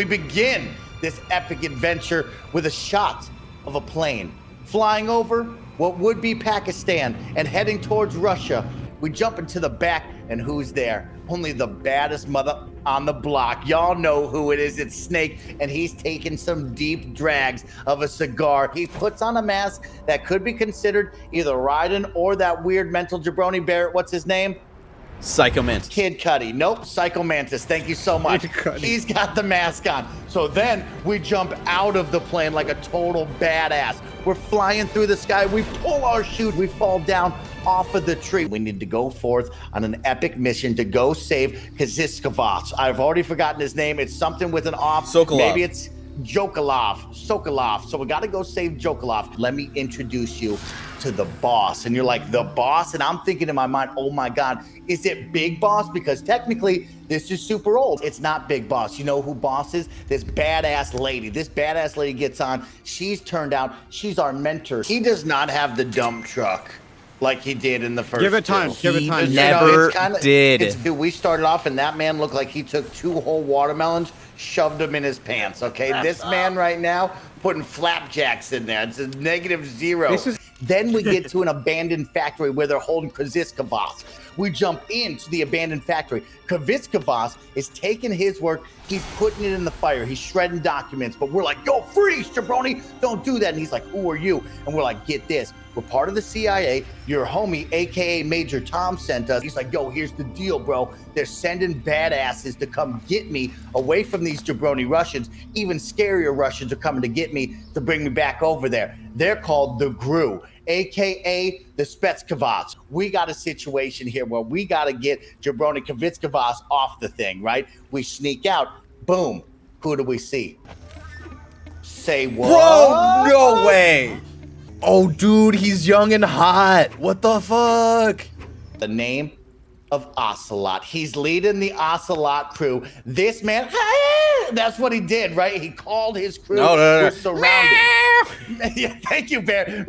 We begin this epic adventure with a shot of a plane flying over what would be Pakistan and heading towards Russia. We jump into the back, and who's there? Only the baddest mother on the block. Y'all know who it is. It's Snake, and he's taking some deep drags of a cigar. He puts on a mask that could be considered either Raiden or that weird mental jabroni bear. What's his name? Psycho Mantis. Kid Cudi. Nope, Psycho Mantis. Thank you so much. He's got the mask on. So then we jump out of the plane like a total badass. We're flying through the sky. We pull our chute. We fall down off of the tree. We need to go forth on an epic mission to go save Kaziskavas. I've already forgotten his name. It's something with an off. Sokolov. Maybe it's Sokolov. So we got to go save Sokolov. Let me introduce you to the boss. And you're like, the boss? And I'm thinking in my mind, oh my God, is it Big Boss? Because technically this is super old. It's not Big Boss. You know who Boss is? This badass lady. This badass lady gets on. She's turned out, she's our mentor. He does not have the dump truck like he did in the first. Give it time. Give it time. Never did. Dude, we started off and that man looked like he took 2 whole watermelons, shoved them in his pants. Okay, this man right now putting flapjacks in there. It's a -0. Then we get to an abandoned factory where they're holding Kaziskavas. We jump into the abandoned factory. Kaziskavas is taking his work. He's putting it in the fire. He's shredding documents. But we're like, yo, freeze, jabroni. Don't do that. And he's like, who are you? And we're like, get this. We're part of the CIA. Your homie, a.k.a. Major Tom, sent us. He's like, yo, here's the deal, bro. They're sending badasses to come get me away from these jabroni Russians. Even scarier Russians are coming to get me to bring me back over there. They're called the GRU, a.k.a. the Spetskavas. We got a situation here where we got to get Jabroni Kaziskavas off the thing, right? We sneak out. Boom. Who do we see? Say what? Bro, no way. Oh, dude, he's young and hot. What the fuck? The name of Ocelot. He's leading the Ocelot crew. This man, that's what he did, right? He called his crew. No. We're surrounded. Yeah, thank you, Bear.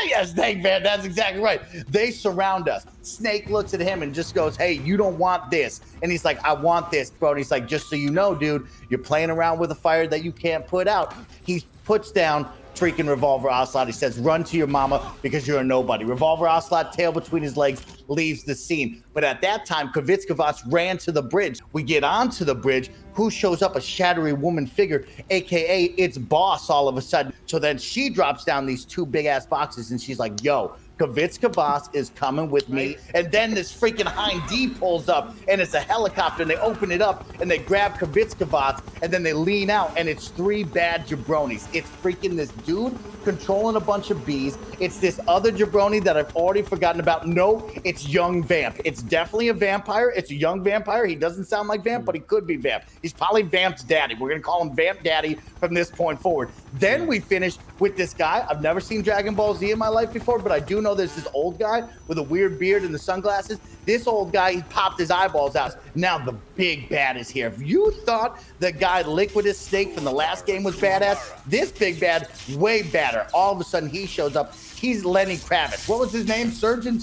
Yes, thank you, Bear. That's exactly right. They surround us. Snake looks at him and just goes, hey, you don't want this. And he's like, I want this, bro. And he's like, just so you know, dude, you're playing around with a fire that you can't put out. He puts down freaking Revolver Ocelot. He says, run to your mama because you're a nobody. Revolver Ocelot, tail between his legs, leaves the scene. But at that time, Kaziskavas ran to the bridge. We get onto the bridge. Who shows up? A shadowy woman figure, a.k.a. it's Boss all of a sudden. So then she drops down these 2 big-ass boxes, and she's like, yo, Kaziskavas is coming with me. And then this freaking Hind D pulls up, and it's a helicopter, and they open it up, and they grab Kaziskavas, and then they lean out, and it's 3 bad jabronis. It's freaking this dude controlling a bunch of bees. It's this other jabroni that I've already forgotten about. No, it's young Vamp. It's definitely a vampire. It's a young vampire. He doesn't sound like Vamp, but he could be Vamp. He's probably Vamp's daddy. We're going to call him Vamp Daddy from this point forward. Then we finish with this guy. I've never seen Dragon Ball Z in my life before, but I do know there's this old guy with a weird beard and the sunglasses. This old guy, he popped his eyeballs out. Now the big bad is here. If you thought the guy Liquidus Snake from the last game was badass, this big bad, way badder. All of a sudden, he shows up. He's Lenny Kravitz. What was his name? Sturgeon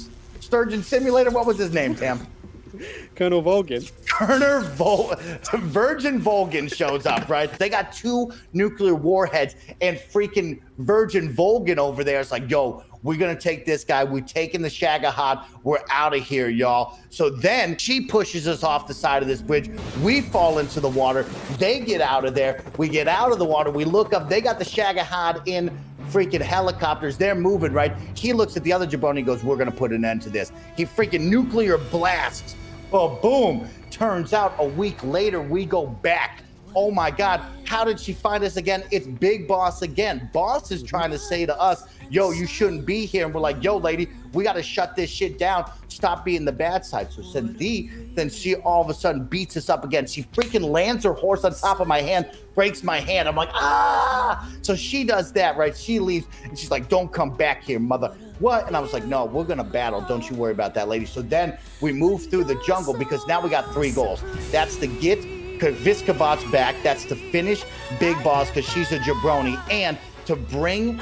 Simulator? What was his name, Tam? Colonel Volgin. Virgin Volgin shows up, right? They got 2 nuclear warheads, and freaking Virgin Volgin over there is like, yo, we're going to take this guy. We're taking the Shagahad. We're out of here, y'all. So then she pushes us off the side of this bridge. We fall into the water. They get out of there. We get out of the water. We look up. They got the Shagahad in freaking helicopters. They're moving, right? He looks at the other jabroni and goes, we're going to put an end to this. He freaking nuclear blasts. Oh, boom. Turns out a week later, we go back. Oh my God, how did she find us again? It's Big Boss again. Boss is trying to say to us, yo, you shouldn't be here. And we're like, yo, lady, we got to shut this shit down. Stop being the bad side. So then she all of a sudden beats us up again. She freaking lands her horse on top of my hand, breaks my hand. I'm like, ah! So she does that, right? She leaves and she's like, don't come back here, mother. What? And I was like, no, we're going to battle. Don't you worry about that, lady. So then we move through the jungle because now we got 3 goals. That's to get Kaziskavas back. That's to finish Big Boss because she's a jabroni. And to bring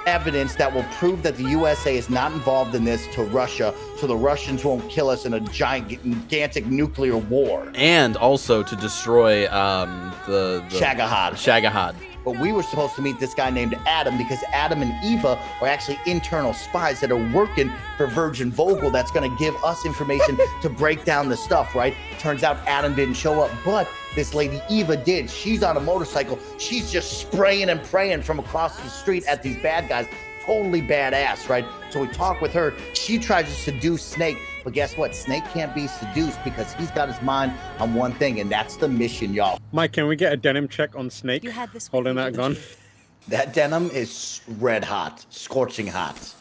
evidence that will prove that the USA is not involved in this to Russia, so the Russians won't kill us in a gigantic nuclear war. And also to destroy the Shagahad. But we were supposed to meet this guy named Adam because Adam and Eva are actually internal spies that are working for Virgin Volgin that's going to give us information to break down the stuff, right? Turns out Adam didn't show up, but this lady Eva did. She's on a motorcycle. She's just spraying and praying from across the street at these bad guys. Totally badass, right? So we talk with her. She tries to seduce Snake, but guess what? Snake can't be seduced because he's got his mind on one thing, and that's the mission, y'all. Mike, can we get a denim check on Snake holding that gun? That denim is red hot, scorching hot.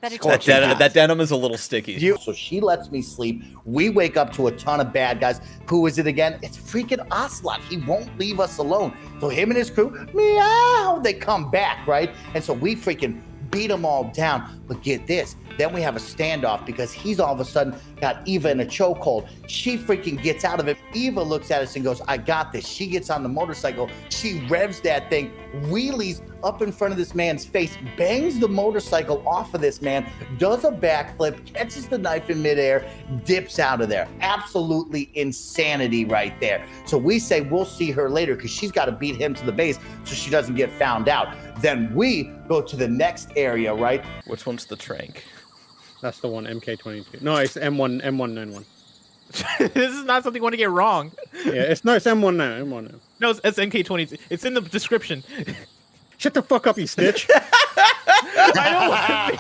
That denim is a little sticky. So she lets me sleep. We wake up to a ton of bad guys. Who is it again? It's freaking Ocelot. He won't leave us alone. So him and his crew, meow, they come back, right? And so we freaking beat them all down. But get this, then we have a standoff because he's all of a sudden got Eva in a chokehold. She freaking gets out of it. Eva looks at us and goes, I got this. She gets on the motorcycle. She revs that thing, wheelies up in front of this man's face, bangs the motorcycle off of this man, does a backflip, catches the knife in midair, dips out of there. Absolutely insanity right there. So we say we'll see her later because she's got to beat him to the base so she doesn't get found out. Then we go to the next area, right? Which one's the trank? That's the one, MK22. No, it's M191. This is not something you want to get wrong. Yeah, it's M1 now. No, it's MK22. It's in the description. Shut the fuck up, you snitch. I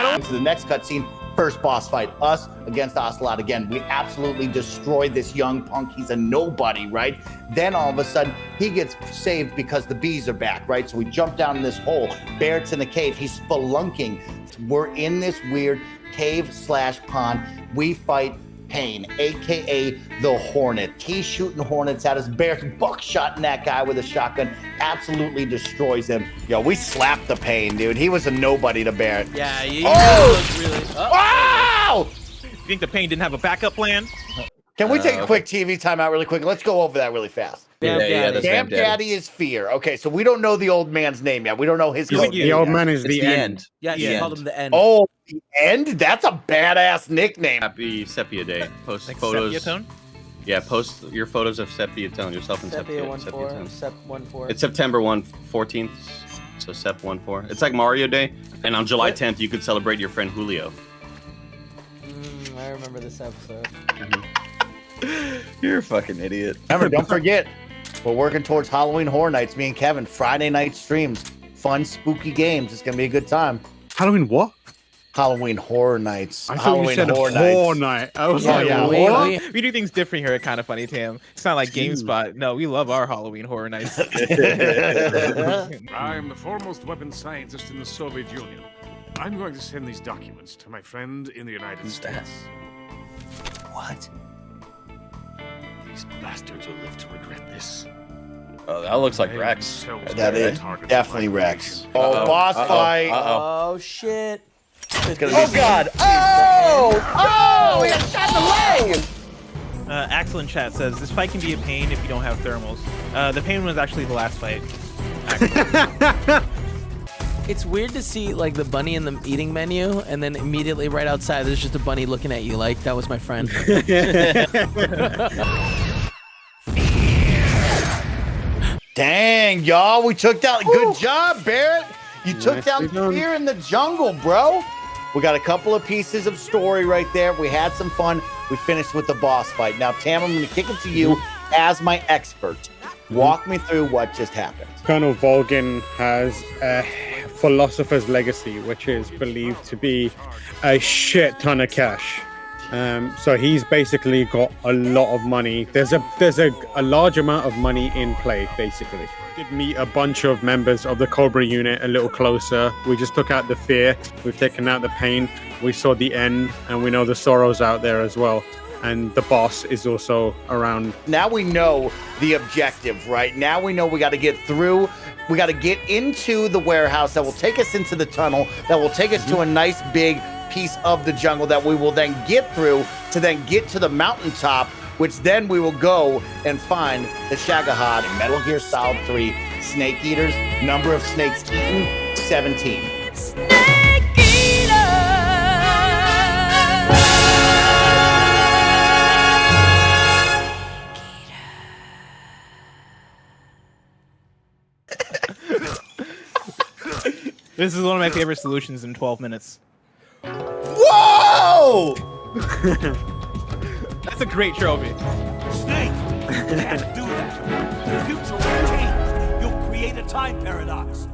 don't. To the next cutscene, first boss fight, us against Ocelot again. We absolutely destroyed this young punk. He's a nobody, right? Then all of a sudden, he gets saved because the bees are back, right? So we jump down in this hole. Barrett's in a cave. He's spelunking. We're in this weird cave/pond. We fight Pain, aka the Hornet. He's shooting hornets at us. Barrett's buckshotting that guy with a shotgun, absolutely destroys him. Yo, we slapped the Pain, dude. He was a nobody to Barrett. Yeah, really. Wow! You think the Pain didn't have a backup plan? Can we take a quick TV timeout really quick? Let's go over that really fast. Damn Daddy is Fear. Okay, so we don't know the old man's name yet. We don't know his code. The old man is the end. Yeah, you called him the end. Oh, the end? That's a badass nickname. Happy Sepia Day. Post Like photos. Sepia tone? Yeah, post your photos of Sepia Tone. Yourself and Sepia Sepia 1-4, Tone. Sep 1-4. It's September 14th, so Sep 1-4. It's like Mario Day, and on July 10th you could celebrate your friend Julio. I remember this episode. You're a fucking idiot. Remember, don't forget, we're working towards Halloween Horror Nights. Me and Kevin, Friday night streams, fun, spooky games. It's gonna be a good time. Halloween what? Halloween Horror Nights. I thought Halloween you said Horror horror Nights. night. I was Yeah, like, yeah. what? We do things different here at Kind of Funny, Tam. It's not like GameSpot. No, we love our Halloween Horror Nights. I am the foremost weapons scientist in the Soviet Union. I'm going to send these documents to my friend in the United States. What? These bastards will live to regret this. Oh, that looks like Rex. That is definitely Rex. Oh, boss fight. Oh, shit. It's gonna be Oh God! Oh! he got shot in the leg. Axel in chat says, this fight can be a pain if you don't have thermals. The pain was actually the last fight. It's weird to see like the bunny in the eating menu, and then immediately right outside, there's just a bunny looking at you like that was my friend. Dang, y'all, we took down. Good job, Barrett. You took down Fear in the jungle, bro. We got a couple of pieces of story right there. We had some fun. We finished with the boss fight. Now, Tam, I'm going to kick it to you as my expert. Walk me through what just happened. Colonel Volgin has a philosopher's legacy, which is believed to be a shit ton of cash. So he's basically got a lot of money. There's a large amount of money in play, basically. Did meet a bunch of members of the Cobra unit a little closer. We just took out the fear. We've taken out the pain. We saw the end, and we know the sorrow's out there as well. And the boss is also around. Now we know the objective, right? Now we know we got to get through. We got to get into the warehouse that will take us into the tunnel, that will take us to a nice big piece of the jungle that we will then get through to then get to the mountaintop, which then we will go and find the Shagahad in Metal Gear Solid 3 Snake Eaters. Number of snakes eaten, 17. This is one of my favorite solutions in 12 minutes. Whoa! That's a great trophy. Snake! You can't do that. The future will change. You'll create a time paradox.